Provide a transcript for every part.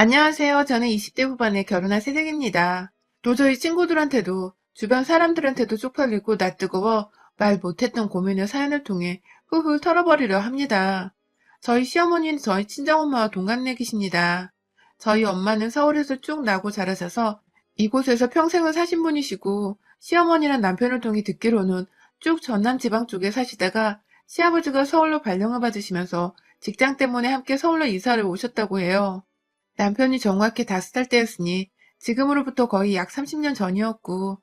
안녕하세요. 저는 20대 후반에 결혼한 새댁입니다. 도저히 친구들한테도 주변 사람들한테도 쪽팔리고 낯뜨거워 말 못했던 고민을 사연을 통해 훌훌 털어버리려 합니다. 저희 시어머니는 저희 친정엄마와 동갑내기십니다. 저희 엄마는 서울에서 쭉 나고 자라셔서 이곳에서 평생을 사신 분이시고, 시어머니랑 남편을 통해 듣기로는 쭉 전남 지방 쪽에 사시다가 시아버지가 서울로 발령을 받으시면서 직장 때문에 함께 서울로 이사를 오셨다고 해요. 남편이 정확히 5살 때였으니 지금으로부터 거의 약 30년 전이었고,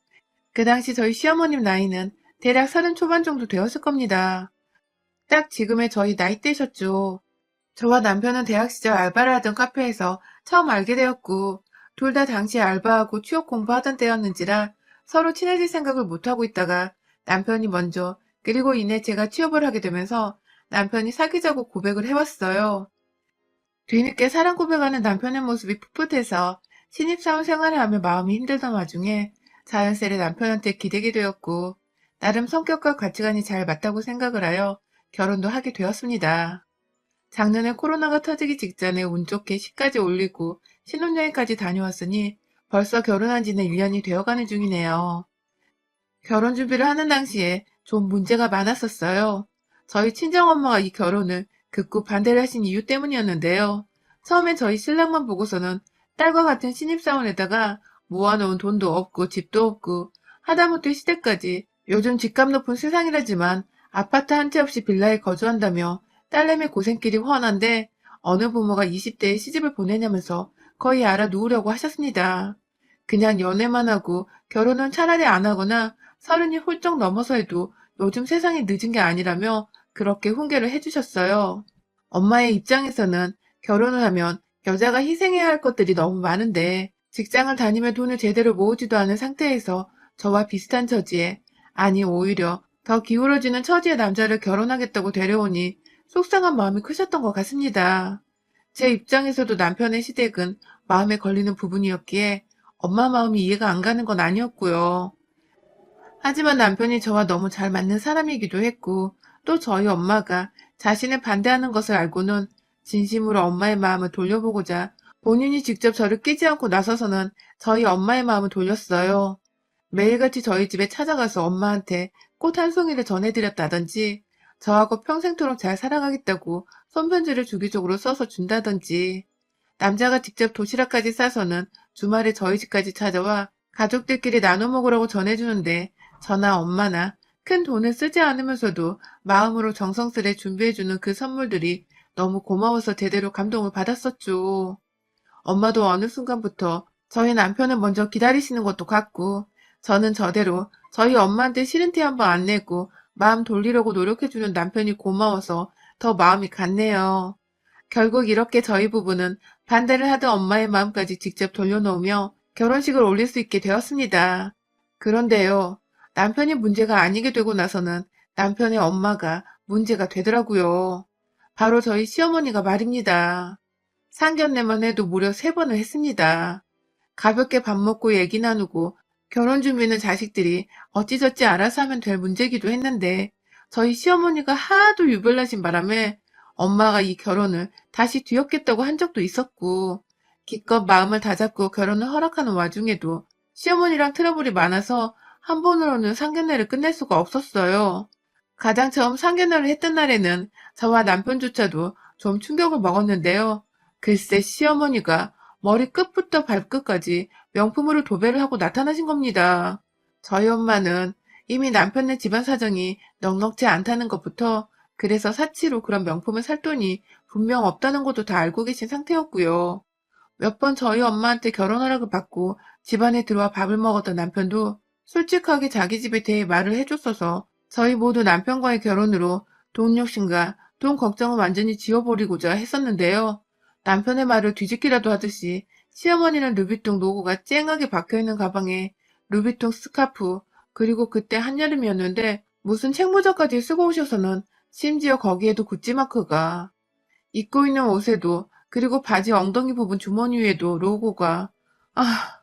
그 당시 저희 시어머님 나이는 대략 30 초반 정도 되었을 겁니다. 딱 지금의 저희 나이대셨죠. 저와 남편은 대학 시절 알바를 하던 카페에서 처음 알게 되었고, 둘 다 당시 알바하고 취업 공부하던 때였는지라 서로 친해질 생각을 못하고 있다가 남편이 먼저, 그리고 이내 제가 취업을 하게 되면서 남편이 사귀자고 고백을 해왔어요. 뒤늦게 사랑 고백하는 남편의 모습이 풋풋해서 신입사원 생활을 하며 마음이 힘들던 와중에 자연스레 남편한테 기대게 되었고, 나름 성격과 가치관이 잘 맞다고 생각을 하여 결혼도 하게 되었습니다. 작년에 코로나가 터지기 직전에 운 좋게 시까지 올리고 신혼여행까지 다녀왔으니 벌써 결혼한 지는 1년이 되어가는 중이네요. 결혼 준비를 하는 당시에 좀 문제가 많았었어요. 저희 친정엄마가 이 결혼을 극구 반대를 하신 이유 때문이었는데요. 처음엔 저희 신랑만 보고서는 딸과 같은 신입사원에다가 모아놓은 돈도 없고 집도 없고 하다못해 시댁까지 요즘 집값 높은 세상이라지만 아파트 한 채 없이 빌라에 거주한다며 딸내미 고생길이 훤한데 어느 부모가 20대에 시집을 보내냐면서 거의 알아누우려고 하셨습니다. 그냥 연애만 하고 결혼은 차라리 안 하거나 30이 훌쩍 넘어서 해도 요즘 세상이 늦은 게 아니라며 그렇게 훈계를 해주셨어요. 엄마의 입장에서는 결혼을 하면 여자가 희생해야 할 것들이 너무 많은데 직장을 다니며 돈을 제대로 모으지도 않은 상태에서 저와 비슷한 처지에, 아니 오히려 더 기울어지는 처지의 남자를 결혼하겠다고 데려오니 속상한 마음이 크셨던 것 같습니다. 제 입장에서도 남편의 시댁은 마음에 걸리는 부분이었기에 엄마 마음이 이해가 안 가는 건 아니었고요. 하지만 남편이 저와 너무 잘 맞는 사람이기도 했고, 또 저희 엄마가 자신을 반대하는 것을 알고는 진심으로 엄마의 마음을 돌려보고자 본인이 직접 저를 끼지 않고 나서서는 저희 엄마의 마음을 돌렸어요. 매일같이 저희 집에 찾아가서 엄마한테 꽃 한 송이를 전해드렸다든지, 저하고 평생토록 잘 살아가겠다고 손편지를 주기적으로 써서 준다든지, 남자가 직접 도시락까지 싸서는 주말에 저희 집까지 찾아와 가족들끼리 나눠 먹으라고 전해주는데, 저나 엄마나 큰 돈을 쓰지 않으면서도 마음으로 정성스레 준비해주는 그 선물들이 너무 고마워서 제대로 감동을 받았었죠. 엄마도 어느 순간부터 저희 남편을 먼저 기다리시는 것도 같고, 저는 저대로 저희 엄마한테 싫은 티 한 번 안 내고 마음 돌리려고 노력해주는 남편이 고마워서 더 마음이 갔네요. 결국 이렇게 저희 부부는 반대를 하던 엄마의 마음까지 직접 돌려놓으며 결혼식을 올릴 수 있게 되었습니다. 그런데요, 남편이 문제가 아니게 되고 나서는 남편의 엄마가 문제가 되더라고요. 바로 저희 시어머니가 말입니다. 상견례만 해도 무려 3번을 했습니다. 가볍게 밥 먹고 얘기 나누고 결혼 준비는 자식들이 어찌저찌 알아서 하면 될 문제기도 했는데, 저희 시어머니가 하도 유별나신 바람에 엄마가 이 결혼을 다시 뒤엎겠다고 한 적도 있었고, 기껏 마음을 다잡고 결혼을 허락하는 와중에도 시어머니랑 트러블이 많아서 한 번으로는 상견례를 끝낼 수가 없었어요. 가장 처음 상견례를 했던 날에는 저와 남편조차도 좀 충격을 먹었는데요. 글쎄 시어머니가 머리 끝부터 발끝까지 명품으로 도배를 하고 나타나신 겁니다. 저희 엄마는 이미 남편네 집안 사정이 넉넉지 않다는 것부터, 그래서 사치로 그런 명품을 살 돈이 분명 없다는 것도 다 알고 계신 상태였고요. 몇 번 저희 엄마한테 결혼 허락을 받고 집안에 들어와 밥을 먹었던 남편도 솔직하게 자기 집에 대해 말을 해줬어서 저희 모두 남편과의 결혼으로 돈 욕심과 돈 걱정을 완전히 지워버리고자 했었는데요. 남편의 말을 뒤집기라도 하듯이 시어머니는 루비통 로고가 쨍하게 박혀있는 가방에 루비통 스카프, 그리고 그때 한여름이었는데 무슨 책모자까지 쓰고 오셔서는 심지어 거기에도 구찌 마크가, 입고 있는 옷에도, 그리고 바지 엉덩이 부분 주머니 위에도 로고가. 아,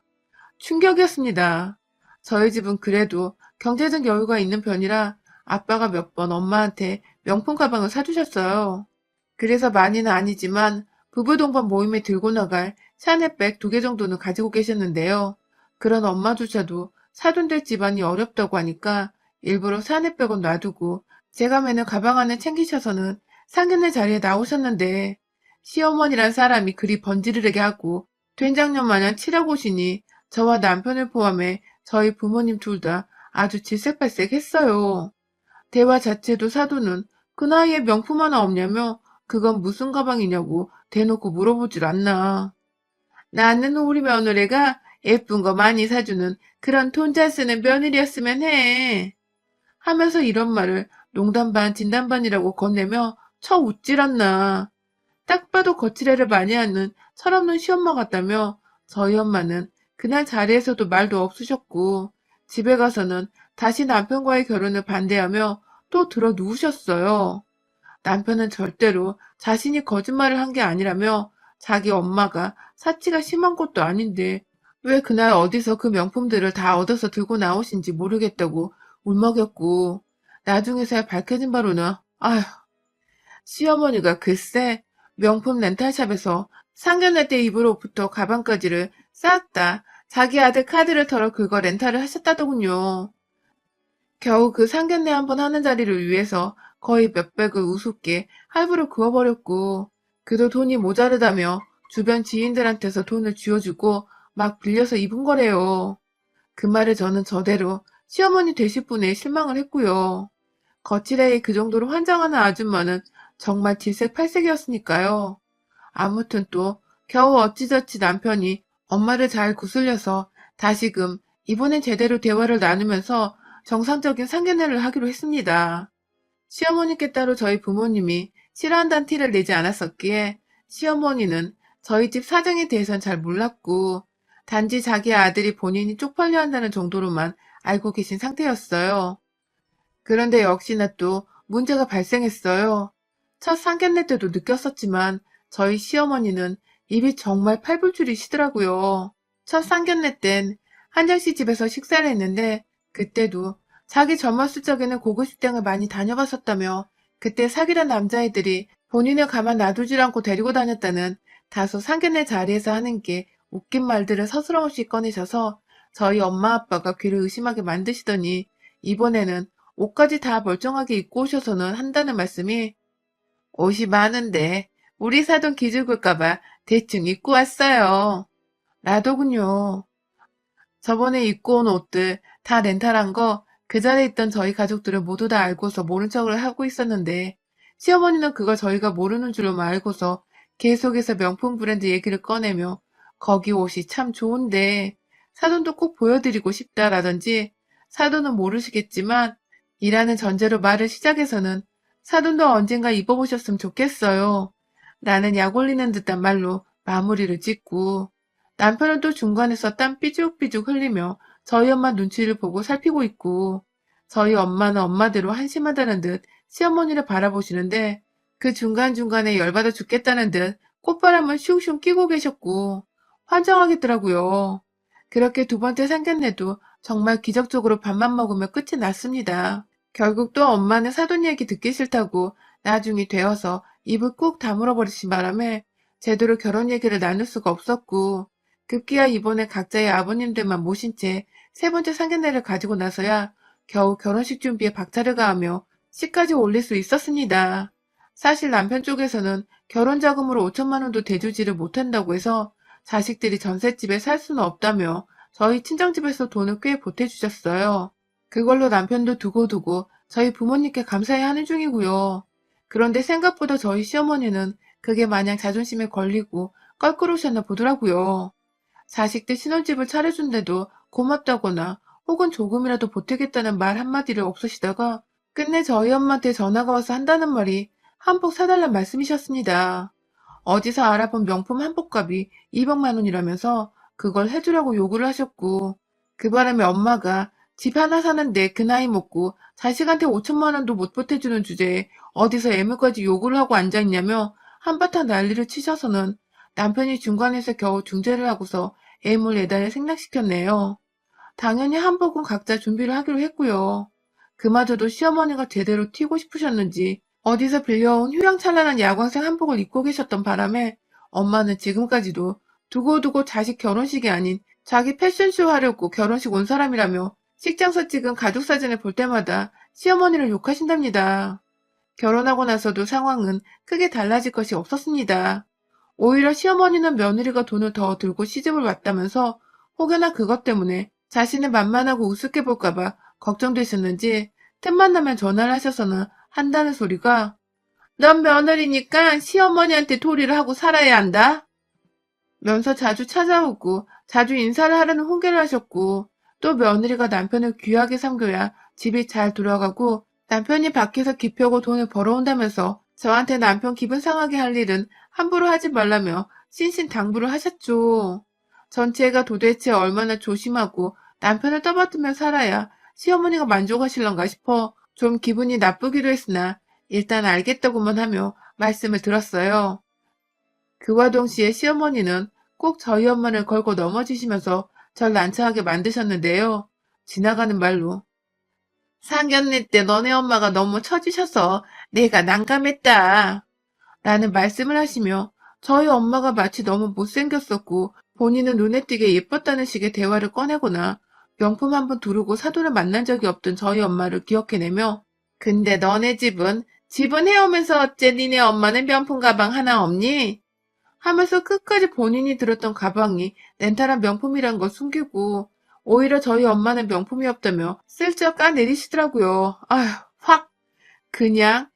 충격이었습니다. 저희 집은 그래도 경제적 여유가 있는 편이라 아빠가 몇 번 엄마한테 명품 가방을 사주셨어요. 그래서 많이는 아니지만 부부 동반 모임에 들고 나갈 샤넬백 2개 정도는 가지고 계셨는데요. 그런 엄마조차도 사돈될 집안이 어렵다고 하니까 일부러 샤넬백은 놔두고 제가 매는 가방 안에 챙기셔서는 상견례 자리에 나오셨는데 시어머니란 사람이 그리 번지르르게 하고 된장녀 마냥 치라고 오시니 저와 남편을 포함해 저희 부모님 둘 다 아주 질색팔색했어요. 대화 자체도 사돈은 그 나이에 명품 하나 없냐며 그건 무슨 가방이냐고 대놓고 물어보질 않나. 나는 우리 며느리가 예쁜 거 많이 사주는 그런 돈 잘 쓰는 며느리였으면 해. 하면서 이런 말을 농담 반 진담 반이라고 건네며 쳐 웃질 않나. 딱 봐도 거칠애를 많이 하는 철없는 시엄마 같다며 저희 엄마는 그날 자리에서도 말도 없으셨고 집에 가서는 다시 남편과의 결혼을 반대하며 또 들어 누우셨어요. 남편은 절대로 자신이 거짓말을 한 게 아니라며 자기 엄마가 사치가 심한 것도 아닌데 왜 그날 어디서 그 명품들을 다 얻어서 들고 나오신지 모르겠다고 울먹였고 나중에서야 밝혀진 바로는 아휴 시어머니가 글쎄 명품 렌탈샵에서 상견례 때 입을 옷부터 가방까지를 싹 다 자기 아들 카드를 털어 그거 렌탈을 하셨다더군요. 겨우 그 상견례 한 번 하는 자리를 위해서 거의 몇백을 우습게 할부로 그어버렸고 그도 돈이 모자르다며 주변 지인들한테서 돈을 쥐어주고 막 빌려서 입은 거래요. 그 말에 저는 저대로 시어머니 되실 분에 실망을 했고요. 거칠애의 그 정도로 환장하는 아줌마는 정말 질색팔색이었으니까요. 아무튼 또 겨우 어찌저찌 남편이 엄마를 잘 구슬려서 다시금 이번엔 제대로 대화를 나누면서 정상적인 상견례를 하기로 했습니다. 시어머니께 따로 저희 부모님이 싫어한다는 티를 내지 않았었기에 시어머니는 저희 집 사정에 대해선 잘 몰랐고 단지 자기 아들이 본인이 쪽팔려 한다는 정도로만 알고 계신 상태였어요. 그런데 역시나 또 문제가 발생했어요. 첫 상견례 때도 느꼈었지만 저희 시어머니는 입이 정말 팔불출이시더라고요. 첫 상견례 땐 한정씨 집에서 식사를 했는데 그때도 자기 젊었을 적에는 고급 식당을 많이 다녀봤었다며 그때 사귀던 남자애들이 본인을 가만 놔두질 않고 데리고 다녔다는 다소 상견례 자리에서 하는 게 웃긴 말들을 서스럼없이 꺼내셔서 저희 엄마 아빠가 귀를 의심하게 만드시더니 이번에는 옷까지 다 멀쩡하게 입고 오셔서는 한다는 말씀이 옷이 많은데 우리 사돈 기죽을까봐 대충 입고 왔어요. 라더군요. 저번에 입고 온 옷들 다 렌탈한 거 그 자리에 있던 저희 가족들은 모두 다 알고서 모른 척을 하고 있었는데 시어머니는 그걸 저희가 모르는 줄로만 알고서 계속해서 명품 브랜드 얘기를 꺼내며 거기 옷이 참 좋은데 사돈도 꼭 보여드리고 싶다라든지 사돈은 모르시겠지만 이라는 전제로 말을 시작해서는 사돈도 언젠가 입어보셨으면 좋겠어요. 나는 약 올리는 듯한 말로 마무리를 짓고 남편은 또 중간에서 땀 삐죽삐죽 흘리며 저희 엄마 눈치를 보고 살피고 있고 저희 엄마는 엄마대로 한심하다는 듯 시어머니를 바라보시는데 그 중간중간에 열받아 죽겠다는 듯 꽃바람을 슝슝 끼고 계셨고 환장하겠더라고요. 그렇게 두 번째 상견례도 정말 기적적으로 밥만 먹으며 끝이 났습니다. 결국 또 엄마는 사돈 얘기 듣기 싫다고 나중이 되어서 입을 꾹 다물어 버리신 바람에 제대로 결혼 얘기를 나눌 수가 없었고 급기야 이번에 각자의 아버님들만 모신 채 세 번째 상견례를 가지고 나서야 겨우 결혼식 준비에 박차를 가하며 시까지 올릴 수 있었습니다. 사실 남편 쪽에서는 결혼 자금으로 5천만 원도 대주지를 못한다고 해서 자식들이 전셋집에 살 수는 없다며 저희 친정집에서 돈을 꽤 보태주셨어요. 그걸로 남편도 두고두고 저희 부모님께 감사해 하는 중이고요. 그런데 생각보다 저희 시어머니는 그게 마냥 자존심에 걸리고 껄끄러우셨나 보더라고요. 자식들 신혼집을 차려준데도 고맙다거나 혹은 조금이라도 보태겠다는 말 한마디를 없으시다가 끝내 저희 엄마한테 전화가 와서 한다는 말이 한복 사달란 말씀이셨습니다. 어디서 알아본 명품 한복값이 200만 원이라면서 그걸 해주라고 요구를 하셨고 그 바람에 엄마가 집 하나 사는데 그 나이 먹고 자식한테 5천만 원도 못 보태주는 주제에 어디서 애물까지 요구를 하고 앉아있냐며 한바탕 난리를 치셔서는 남편이 중간에서 겨우 중재를 하고서 애물 예단을 생략시켰네요. 당연히 한복은 각자 준비를 하기로 했고요. 그마저도 시어머니가 제대로 튀고 싶으셨는지 어디서 빌려온 휘황찬란한 야광색 한복을 입고 계셨던 바람에 엄마는 지금까지도 두고두고 자식 결혼식이 아닌 자기 패션쇼 하려고 결혼식 온 사람이라며 식장서 찍은 가족사진을 볼 때마다 시어머니를 욕하신답니다. 결혼하고 나서도 상황은 크게 달라질 것이 없었습니다. 오히려 시어머니는 며느리가 돈을 더 들고 시집을 왔다면서 혹여나 그것 때문에 자신을 만만하고 우습게 볼까봐 걱정되셨는지 틈만 나면 전화를 하셔서는 한다는 소리가 넌 며느리니까 시어머니한테 도리를 하고 살아야 한다. 면서 자주 찾아오고 자주 인사를 하려는 훈계를 하셨고 또 며느리가 남편을 귀하게 섬겨야 집이 잘 돌아가고 남편이 밖에서 기펴고 돈을 벌어온다면서 저한테 남편 기분 상하게 할 일은 함부로 하지 말라며 신신당부를 하셨죠. 전체가 도대체 얼마나 조심하고 남편을 떠받들며 살아야 시어머니가 만족하실런가 싶어 좀 기분이 나쁘기도 했으나 일단 알겠다고만 하며 말씀을 들었어요. 그와 동시에 시어머니는 꼭 저희 엄마를 걸고 넘어지시면서 절 난처하게 만드셨는데요. 지나가는 말로 상견례 때 너네 엄마가 너무 처지셔서 내가 난감했다. 라는 말씀을 하시며 저희 엄마가 마치 너무 못생겼었고 본인은 눈에 띄게 예뻤다는 식의 대화를 꺼내거나 명품 한번 두르고 사돈을 만난 적이 없던 저희 엄마를 기억해내며 근데 너네 집은 해오면서 어째 니네 엄마는 명품 가방 하나 없니? 하면서 끝까지 본인이 들었던 가방이 렌탈한 명품이란 걸 숨기고 오히려 저희 엄마는 명품이 없다며 슬쩍 까내리시더라고요. 아휴, 확 그냥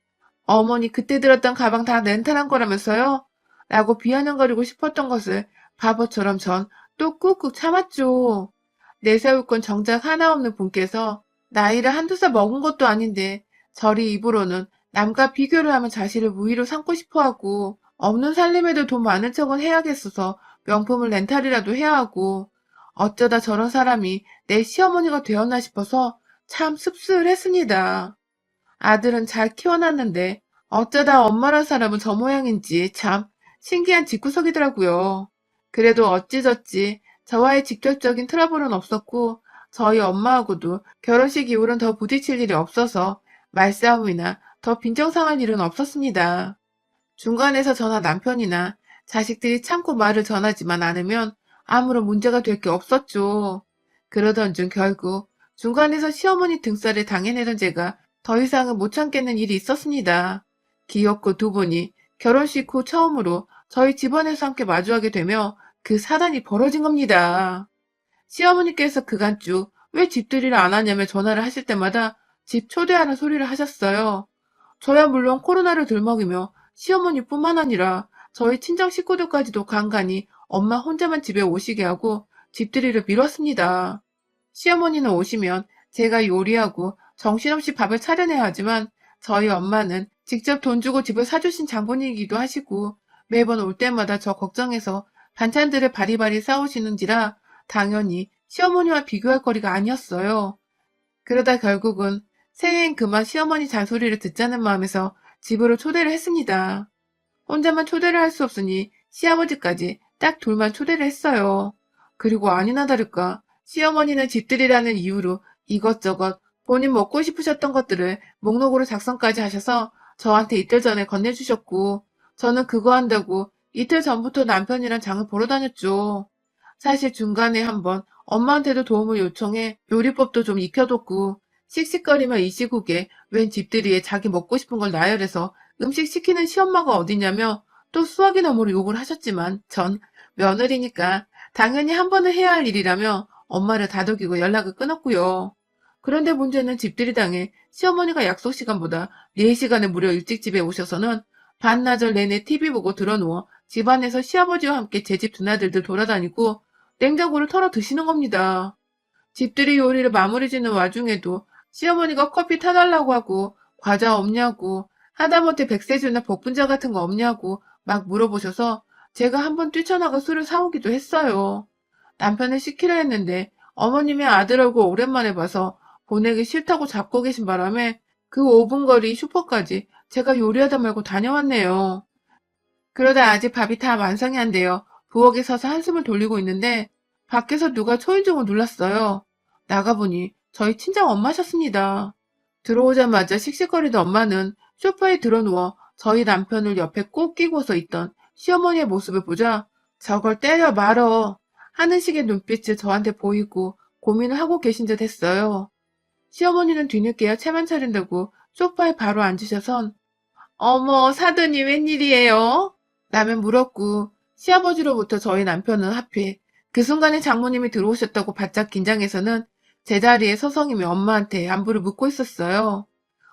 어머니 그때 들었던 가방 다 렌탈한 거라면서요? 라고 비아냥거리고 싶었던 것을 바보처럼 전 또 꾹꾹 참았죠. 내세울 건 정작 하나 없는 분께서 나이를 한두 살 먹은 것도 아닌데 저리 입으로는 남과 비교를 하면 자신을 우위로 삼고 싶어하고 없는 살림에도 돈 많은 척은 해야겠어서 명품을 렌탈이라도 해야 하고 어쩌다 저런 사람이 내 시어머니가 되었나 싶어서 참 씁쓸했습니다. 아들은 잘 키워놨는데 어쩌다 엄마란 사람은 저 모양인지 참 신기한 집구석이더라고요. 그래도 어찌저찌 저와의 직접적인 트러블은 없었고 저희 엄마하고도 결혼식 이후로는 더 부딪힐 일이 없어서 말싸움이나 더 빈정상할 일은 없었습니다. 중간에서 저나 남편이나 자식들이 참고 말을 전하지만 않으면 아무런 문제가 될 게 없었죠. 그러던 중 결국 중간에서 시어머니 등살을 당해내던 제가 더 이상은 못 참겠는 일이 있었습니다. 귀엽고 두 분이 결혼식 후 처음으로 저희 집안에서 함께 마주하게 되며 그 사단이 벌어진 겁니다. 시어머니께서 그간 쭉 왜 집들이를 안 하냐며 전화를 하실 때마다 집 초대하는 소리를 하셨어요. 저야 물론 코로나를 들먹이며 시어머니뿐만 아니라 저희 친정 식구들까지도 간간히 엄마 혼자만 집에 오시게 하고 집들이를 미뤘습니다. 시어머니는 오시면 제가 요리하고 정신없이 밥을 차려내야 하지만 저희 엄마는 직접 돈 주고 집을 사주신 장본인이기도 하시고 매번 올 때마다 저 걱정해서 반찬들을 바리바리 싸우시는지라 당연히 시어머니와 비교할 거리가 아니었어요. 그러다 결국은 새해엔 그만 시어머니 잔소리를 듣자는 마음에서 집으로 초대를 했습니다. 혼자만 초대를 할 수 없으니 시아버지까지 딱 둘만 초대를 했어요. 그리고 아니나 다를까 시어머니는 집들이라는 이유로 이것저것 본인 먹고 싶으셨던 것들을 목록으로 작성까지 하셔서 저한테 이틀 전에 건네주셨고 저는 그거 한다고 이틀 전부터 남편이랑 장을 보러 다녔죠. 사실 중간에 한번 엄마한테도 도움을 요청해 요리법도 좀 익혀뒀고 씩씩거리며 이 시국에 웬 집들이에 자기 먹고 싶은 걸 나열해서 음식 시키는 시엄마가 어디냐며 또 수학이 너머로 욕을 하셨지만 전 며느리니까 당연히 한 번은 해야 할 일이라며 엄마를 다독이고 연락을 끊었고요. 그런데 문제는 집들이당에 시어머니가 약속 시간보다 4시간을 무려 일찍 집에 오셔서는 반나절 내내 TV 보고 드러누워 집안에서 시아버지와 함께 제 집 드나들들 돌아다니고 냉장고를 털어 드시는 겁니다. 집들이 요리를 마무리 짓는 와중에도 시어머니가 커피 타달라고 하고 과자 없냐고 하다못해 백세주나 복분자 같은 거 없냐고 막 물어보셔서 제가 한번 뛰쳐나가 술을 사오기도 했어요. 남편을 시키려 했는데 어머님의 아들 얼굴 오랜만에 봐서 보내기 싫다고 잡고 계신 바람에 그 5분 거리 슈퍼까지 제가 요리하다 말고 다녀왔네요. 그러다 아직 밥이 다 완성이 안 돼요. 부엌에 서서 한숨을 돌리고 있는데 밖에서 누가 초인종을 눌렀어요. 나가보니 저희 친정 엄마셨습니다. 들어오자마자 씩씩거리던 엄마는 소파에 드러누워 저희 남편을 옆에 꼭 끼고서 있던 시어머니의 모습을 보자 저걸 때려 말어 하는 식의 눈빛을 저한테 보이고 고민을 하고 계신 듯 했어요. 시어머니는 뒤늦게야 채만 차린다고 소파에 바로 앉으셔선 어머 사돈이 웬일이에요? 라며 물었고 시아버지로부터 저희 남편은 하필 그 순간에 장모님이 들어오셨다고 바짝 긴장해서는 제자리에 서성이며 엄마한테 안부를 묻고 있었어요.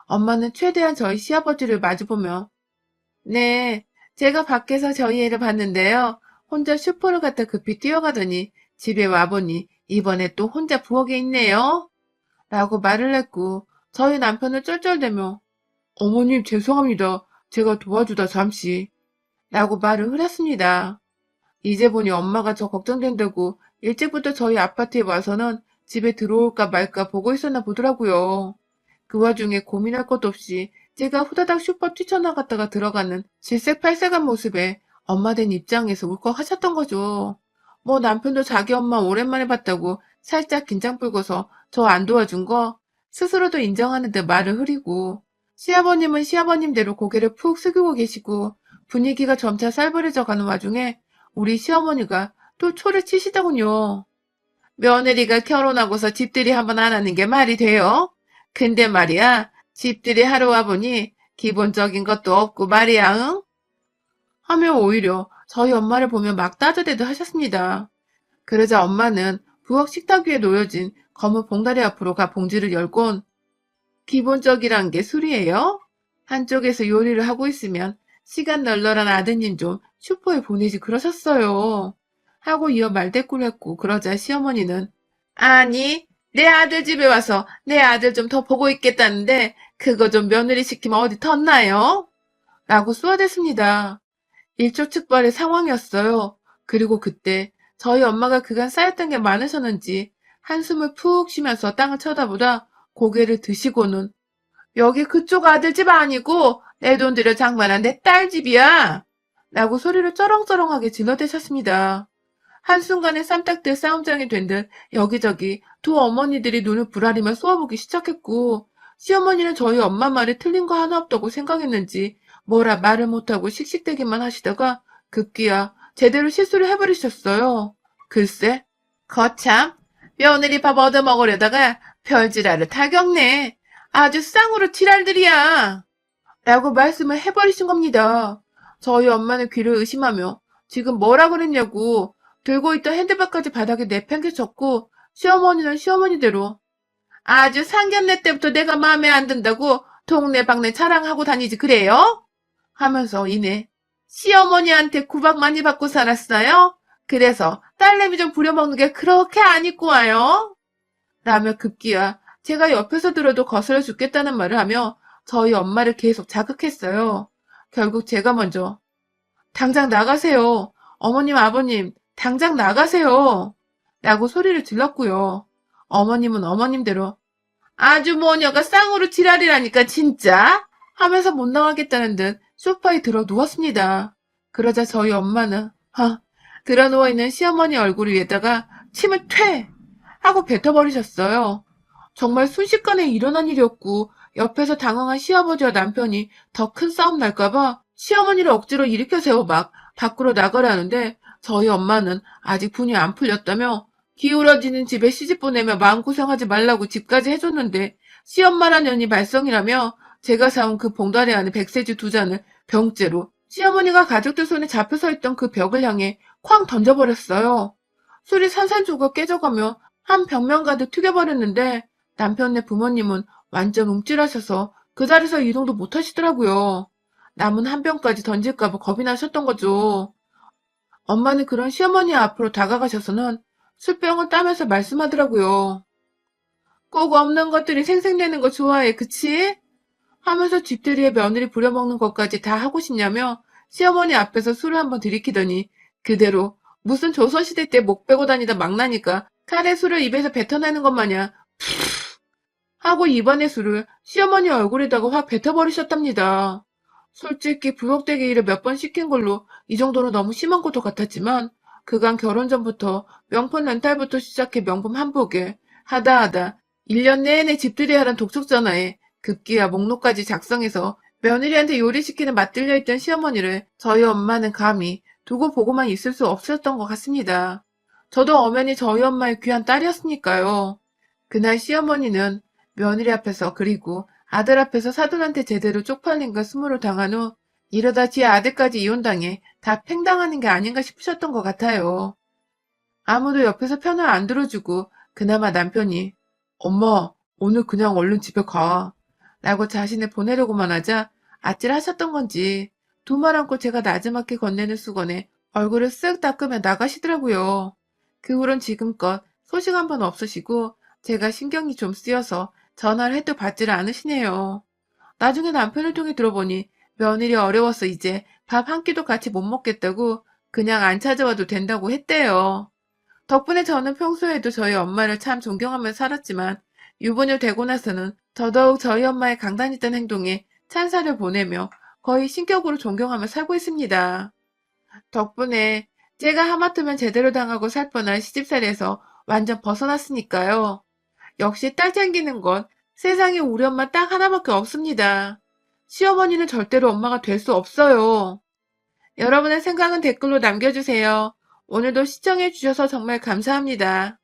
엄마는 최대한 저희 시아버지를 마주보며 네, 제가 밖에서 저희 애를 봤는데요. 혼자 슈퍼를 갔다 급히 뛰어가더니 집에 와보니 이번에 또 혼자 부엌에 있네요. 라고 말을 했고 저희 남편은 쩔쩔대며 어머님 죄송합니다. 제가 도와주다 잠시 라고 말을 흐렸습니다. 이제 보니 엄마가 저 걱정된다고 일찍부터 저희 아파트에 와서는 집에 들어올까 말까 보고 있었나 보더라고요. 그 와중에 고민할 것도 없이 제가 후다닥 슈퍼 뛰쳐나갔다가 들어가는 질색팔색한 모습에 엄마 된 입장에서 울컥하셨던 거죠. 뭐 남편도 자기 엄마 오랜만에 봤다고 살짝 긴장 풀고서 저 안 도와준 거 스스로도 인정하는 듯 말을 흐리고 시아버님은 시아버님대로 고개를 푹 숙이고 계시고 분위기가 점차 살벌해져 가는 와중에 우리 시어머니가 또 초를 치시더군요. 며느리가 결혼하고서 집들이 한번 안 하는 게 말이 돼요? 근데 말이야, 집들이 하러 와보니 기본적인 것도 없고 말이야, 응? 하며 오히려 저희 엄마를 보며 막 따져대도 하셨습니다. 그러자 엄마는 부엌 식탁 위에 놓여진 검은 봉다리 앞으로 가 봉지를 열곤 기본적이란 게 술이에요? 한쪽에서 요리를 하고 있으면 시간 널널한 아드님 좀 슈퍼에 보내지 그러셨어요. 하고 이어 말대꾸를 했고 그러자 시어머니는 아니 내 아들 집에 와서 내 아들 좀 더 보고 있겠다는데 그거 좀 며느리 시키면 어디 텄나요? 라고 쏘아댔습니다. 일촉즉발의 상황이었어요. 그리고 그때 저희 엄마가 그간 쌓였던 게 많으셨는지 한숨을 푹 쉬면서 땅을 쳐다보다 고개를 드시고는 여기 그쪽 아들 집 아니고 내 돈 들여 장만한 내 딸 집이야. 라고 소리를 쩌렁쩌렁하게 질러대셨습니다. 한순간에 쌈딱들 싸움장이 된 듯 여기저기 두 어머니들이 눈을 부라리며 쏘아보기 시작했고 시어머니는 저희 엄마 말에 틀린 거 하나 없다고 생각했는지 뭐라 말을 못하고 씩씩대기만 하시다가 급기야 제대로 실수를 해버리셨어요. 글쎄 거참 며느리 밥 얻어먹으려다가 별지랄을 다 겪네. 아주 쌍으로 지랄들이야. 라고 말씀을 해버리신 겁니다. 저희 엄마는 귀를 의심하며 지금 뭐라 그랬냐고 들고 있던 핸드백까지 바닥에 내팽개쳤고 시어머니는 시어머니대로 아주 상견례 때부터 내가 마음에 안 든다고 동네방네 자랑하고 다니지 그래요? 하면서 이내 시어머니한테 구박 많이 받고 살았어요? 그래서 딸내미 좀 부려먹는 게 그렇게 안 입고 와요? 라며 급기야 제가 옆에서 들어도 거슬러 죽겠다는 말을 하며 저희 엄마를 계속 자극했어요. 결국 제가 먼저 당장 나가세요. 어머님 아버님 당장 나가세요. 라고 소리를 질렀고요. 어머님은 어머님대로 아주 모녀가 쌍으로 지랄이라니까 진짜 하면서 못 나가겠다는 듯 소파에 들어 누웠습니다. 그러자 저희 엄마는 들어 누워있는 시어머니 얼굴 위에다가 침을 퇴 하고 뱉어버리셨어요. 정말 순식간에 일어난 일이었고 옆에서 당황한 시아버지와 남편이 더 큰 싸움 날까봐 시어머니를 억지로 일으켜 세워 막 밖으로 나가라는데 저희 엄마는 아직 분이 안 풀렸다며 기울어지는 집에 시집 보내며 마음고생하지 말라고 집까지 해줬는데 시엄마란 년이 말썽이라며 제가 사온 그 봉다리 안에 백세지 2잔을 병째로 시어머니가 가족들 손에 잡혀 서 있던 그 벽을 향해 쾅 던져버렸어요. 술이 산산조각 깨져가며 한 벽면 가득 튀겨버렸는데 남편네 부모님은 완전 움찔하셔서 그 자리에서 이동도 못하시더라고요. 남은 한 병까지 던질까봐 겁이 나셨던 거죠. 엄마는 그런 시어머니 앞으로 다가가셔서는 술병을 따면서 말씀하더라고요. 꼭 없는 것들이 생생내는 거 좋아해, 그치? 하면서 집들이에 며느리 부려먹는 것까지 다 하고 싶냐며 시어머니 앞에서 술을 한번 들이키더니 그대로 무슨 조선시대 때 목 빼고 다니다 망나니까 칼에 술을 입에서 뱉어내는 것 마냥 하고 입안의 술을 시어머니 얼굴에다가 확 뱉어버리셨답니다. 솔직히 부엌대기 일을 몇 번 시킨 걸로 이 정도는 너무 심한 것도 같았지만 그간 결혼 전부터 명품 렌탈부터 시작해 명품 한복에 하다 1년 내내 집들이 하란 독촉 전화에 급기야 목록까지 작성해서 며느리한테 요리시키는 맛들려 있던 시어머니를 저희 엄마는 감히 두고 보고만 있을 수 없었던 것 같습니다. 저도 엄연히 저희 엄마의 귀한 딸이었으니까요. 그날 시어머니는 며느리 앞에서 그리고 아들 앞에서 사돈한테 제대로 쪽팔린 걸 스물을 당한 후 이러다 지 아들까지 이혼당해 다 팽당하는 게 아닌가 싶으셨던 것 같아요. 아무도 옆에서 편을 안 들어주고 그나마 남편이 엄마 오늘 그냥 얼른 집에 가 라고 자신을 보내려고만 하자 아찔하셨던 건지 두 말 않고 제가 나지막히 건네는 수건에 얼굴을 쓱 닦으며 나가시더라고요. 그 후론 지금껏 소식 한 번 없으시고 제가 신경이 좀 쓰여서 전화를 해도 받지를 않으시네요. 나중에 남편을 통해 들어보니 며느리 어려워서 이제 밥 한 끼도 같이 못 먹겠다고 그냥 안 찾아와도 된다고 했대요. 덕분에 저는 평소에도 저희 엄마를 참 존경하며 살았지만 유부녀 되고 나서는 더더욱 저희 엄마의 강단있던 행동에 찬사를 보내며 거의 신격으로 존경하며 살고 있습니다. 덕분에 제가 하마터면 제대로 당하고 살 뻔한 시집살이에서 완전 벗어났으니까요. 역시 딸 챙기는 건 세상에 우리 엄마 딱 하나밖에 없습니다. 시어머니는 절대로 엄마가 될 수 없어요. 여러분의 생각은 댓글로 남겨주세요. 오늘도 시청해주셔서 정말 감사합니다.